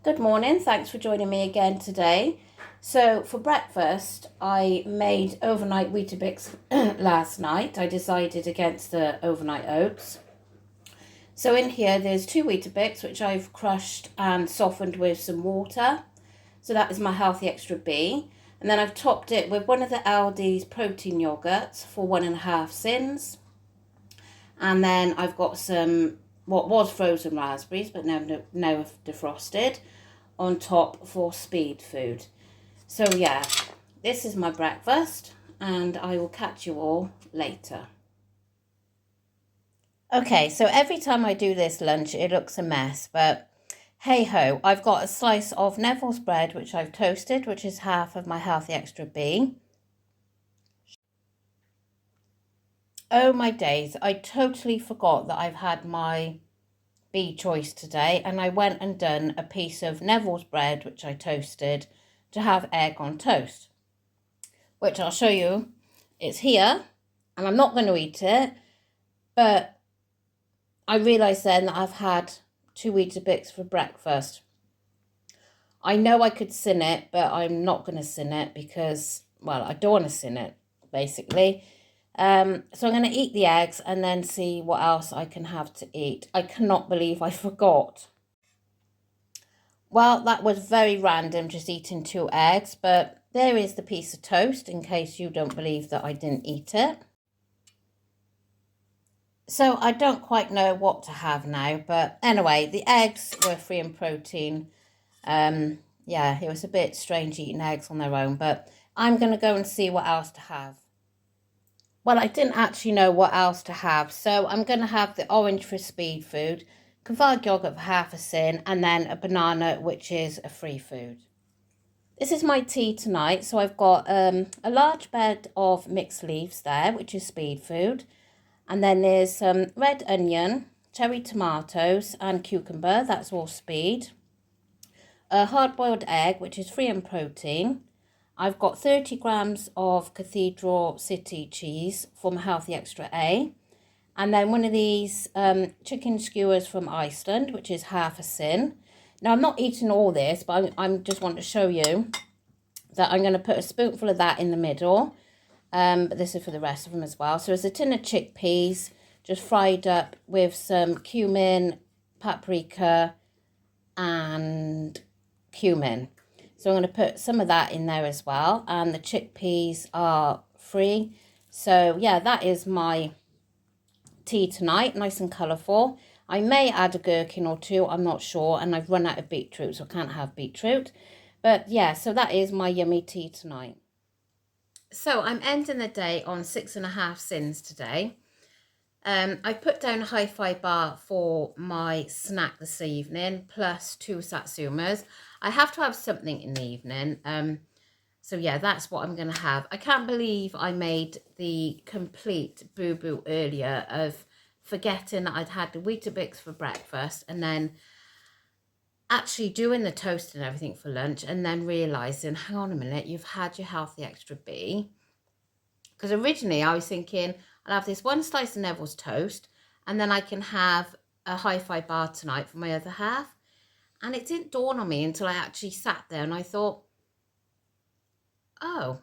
Good morning, thanks for joining me again today. So for breakfast, I made overnight Weetabix last night. I decided against the overnight oats. So in here there's two Weetabix which I've crushed and softened with some water. So that is my Healthy Extra B. And then I've topped it with one of the Aldi's protein yogurts for 1.5 sins. And then I've got some what was frozen raspberries but now defrosted on top for speed food. So yeah, this is my breakfast and I will catch you all later. Okay, so every time I do this lunch it looks a mess, but hey ho, I've got a slice of Neville's bread which I've toasted, which is half of my Healthy Extra B. Oh my days, I totally forgot that I've had my B choice today, and I went and done a piece of Neville's bread which I toasted to have egg on toast, which I'll show you. It's here and I'm not going to eat it, but I realised then that I've had two Weetabix for breakfast. I know I could sin it, but I'm not going to sin it because, well, I don't want to sin it, basically. So I'm going to eat the eggs and then see what else I can have to eat. I cannot believe I forgot. Well, that was very random, just eating two eggs, but there is the piece of toast in case you don't believe that I didn't eat it. So I don't quite know what to have now, but anyway, the eggs were free in protein. Yeah, it was a bit strange eating eggs on their own, but I'm going to go and see what else to have. Well, I didn't actually know what else to have, so I'm going to have the orange for speed food, Kvarg yogurt for half a sin, and then a banana, which is a free food. This is my tea tonight, so I've got a large bed of mixed leaves there, which is speed food. And then there's some red onion, cherry tomatoes and cucumber, that's all speed. A hard-boiled egg, which is free in protein. I've got 30 grams of Cathedral City cheese from Healthy Extra A. And then one of these chicken skewers from Iceland, which is half a sin. Now, I'm not eating all this, but I'm just want to show you that I'm going to put a spoonful of that in the middle. But this is for the rest of them as well. So there's a tin of chickpeas, just fried up with some cumin, paprika, and cumin. So I'm going to put some of that in there as well. And the chickpeas are free. So yeah, that is my tea tonight, nice and colourful. I may add a gherkin or two, I'm not sure. And I've run out of beetroot, so I can't have beetroot. But yeah, so that is my yummy tea tonight. So I'm ending the day on 6.5 sins today. I put down a hi-fi bar for my snack this evening, plus 2 satsumas. I have to have something in the evening. So yeah, that's what I'm going to have. I can't believe I made the complete boo-boo earlier of forgetting that I'd had the Weetabix for breakfast and then actually doing the toast and everything for lunch and then realising, hang on a minute, you've had your Healthy Extra B. Because originally I was thinking, I'll have this one slice of Neville's toast and then I can have a hi-fi bar tonight for my other half. And it didn't dawn on me until I actually sat there and I thought, oh,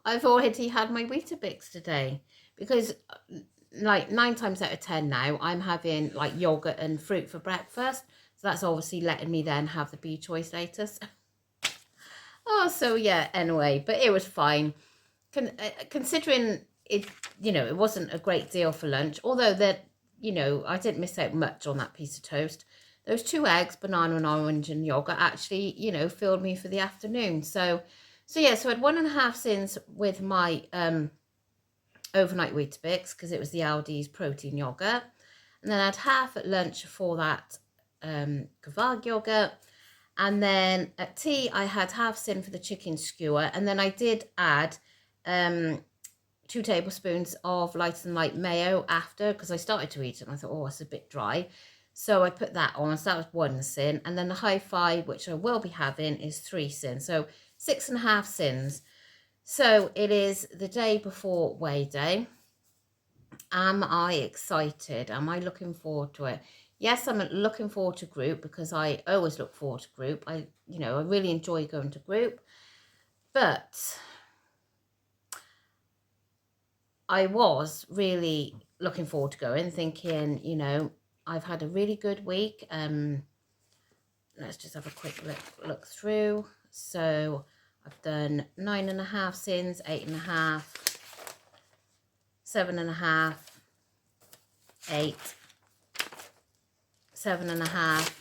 I've already had my Weetabix today. Because like 9 times out of 10 now, I'm having like yogurt and fruit for breakfast. So that's obviously letting me then have the B choice later. Oh, so yeah, anyway, but it was fine. Considering it, it wasn't a great deal for lunch, although that, I didn't miss out much on that piece of toast. Those 2 eggs, banana and orange and yogurt actually, filled me for the afternoon. So yeah, so I had 1.5 sins with my overnight Weetabix because it was the Aldi's protein yogurt. And then I had half at lunch for that Kvarg yogurt. And then at tea, I had half sin for the chicken skewer. And then I did add 2 tablespoons of Light and Light mayo after, because I started to eat it and I thought, oh, it's a bit dry. So I put that on, so that was 1 sin. And then the hi-fi, which I will be having, is 3 sins. So 6.5 sins. So it is the day before weigh day. Am I excited? Am I looking forward to it? Yes, I'm looking forward to group because I always look forward to group. I really enjoy going to group, but I was really looking forward to going, thinking, I've had a really good week. Let's just have a quick look through. So I've done 9.5 sins, 8.5, 7.5, 8, 7.5.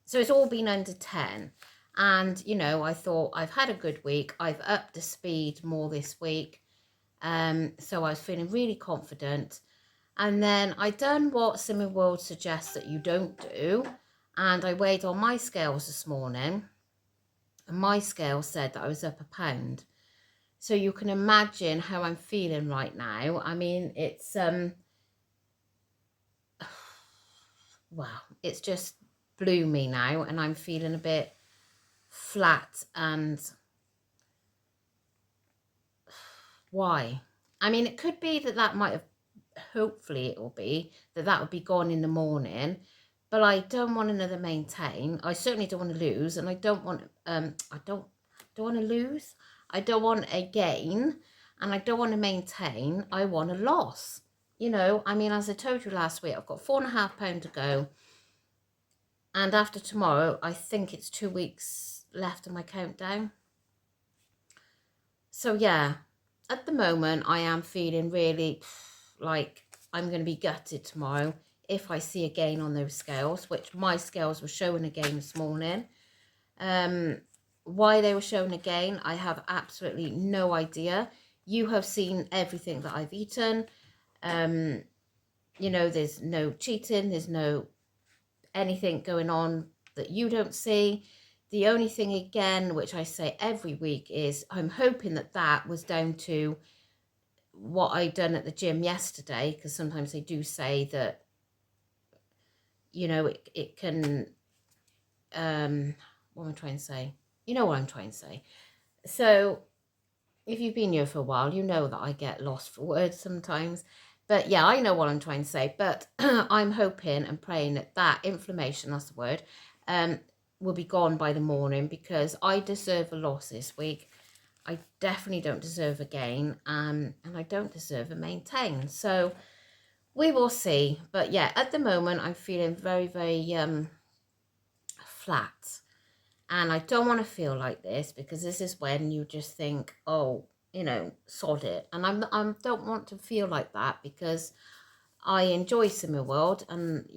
So it's all been under 10. And, I thought I've had a good week. I've upped the speed more this week. So I was feeling really confident. And then I done what Slimming World suggests that you don't do. And I weighed on my scales this morning. And my scale said that I was up 1 pound. So you can imagine how I'm feeling right now. I mean, it's, wow, it's just blew me now. And I'm feeling a bit flat. And why? I mean, it could be that might have, hopefully it will be, that would be gone in the morning. But I don't want another maintain. I certainly don't want to lose. And I don't want, I don't want to lose. I don't want a gain. And I don't want to maintain. I want a loss. I mean, as I told you last week, I've got 4.5 pounds to go. And after tomorrow, I think it's 2 weeks left of my countdown. So yeah, at the moment, I am feeling really like I'm going to be gutted tomorrow if I see a gain on those scales, which my scales were showing a gain this morning. Why they were showing a gain, I have absolutely no idea. You have seen everything that I've eaten. There's no cheating. There's no anything going on that you don't see. The only thing, again, which I say every week, is I'm hoping that was down to what I done at the gym yesterday, because sometimes they do say that, it can, what am I trying to say? You know what I'm trying to say. So if you've been here for a while, you know that I get lost for words sometimes. But yeah, I know what I'm trying to say. But I'm hoping and praying that inflammation, that's the word, will be gone by the morning, because I deserve a loss this week. I definitely don't deserve a gain, and I don't deserve a maintain. So we will see. But yeah, at the moment, I'm feeling very, very flat. And I don't want to feel like this, because this is when you just think, oh, sod it. And I don't want to feel like that, because I enjoy Slimming World, and,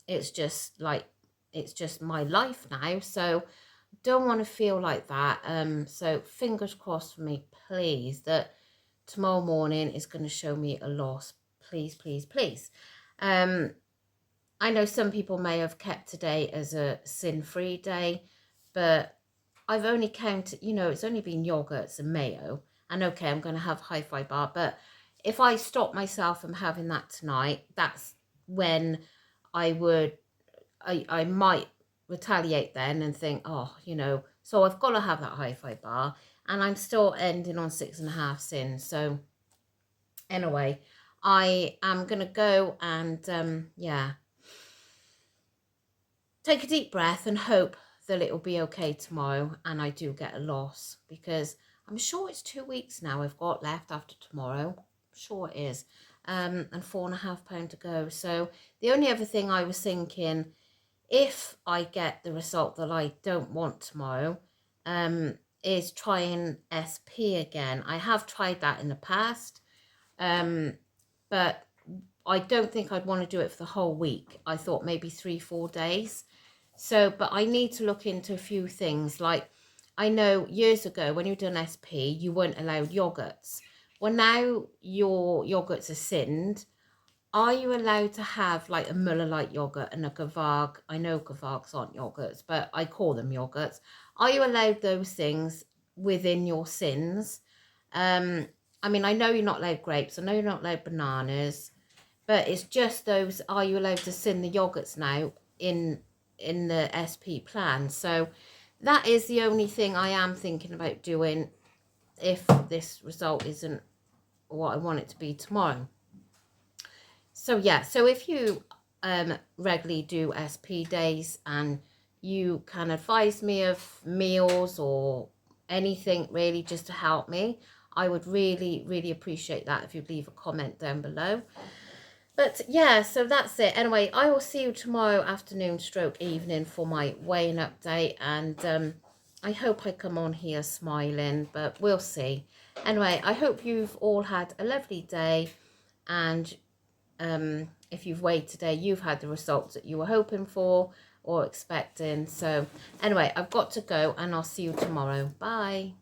it's just my life now. So don't want to feel like that. So fingers crossed for me, please, that tomorrow morning is going to show me a loss. Please, please, please. I know some people may have kept today as a sin-free day, but I've only counted, it's only been yogurts and mayo. And okay, I'm going to have Hi-Fi bar, but if I stop myself from having that tonight, that's when I might retaliate then and think, oh, so I've got to have that Hi-Fi bar, and I'm still ending on 6.5 sins. So anyway, I am going to go and, yeah, take a deep breath and hope that it will be okay tomorrow and I do get a loss, because I'm sure it's 2 weeks now I've got left after tomorrow. I'm sure it is. And 4.5 pounds to go. So the only other thing I was thinking, if I get the result that I don't want tomorrow, is trying SP again. I have tried that in the past, but I don't think I'd want to do it for the whole week. I thought maybe 3-4 days. So, but I need to look into a few things. Like, I know years ago when you done SP, you weren't allowed yogurts. Well, now your yogurts are sinned. Are you allowed to have like a Muller Light yogurt and a Gavag? I know Gavags aren't yogurts, but I call them yogurts. Are you allowed those things within your sins? I mean, I know you're not allowed grapes. I know you're not allowed bananas, but it's just those. Are you allowed to sin the yogurts now in the SP plan? So that is the only thing I am thinking about doing if this result isn't what I want it to be tomorrow. So yeah, so if you regularly do SP days and you can advise me of meals or anything really just to help me, I would really, really appreciate that if you'd leave a comment down below. But yeah, so that's it. Anyway, I will see you tomorrow afternoon stroke evening for my weighing update. And I hope I come on here smiling, but we'll see. Anyway, I hope you've all had a lovely day. And if you've weighed today, you've had the results that you were hoping for or expecting. So anyway, I've got to go and I'll see you tomorrow. Bye.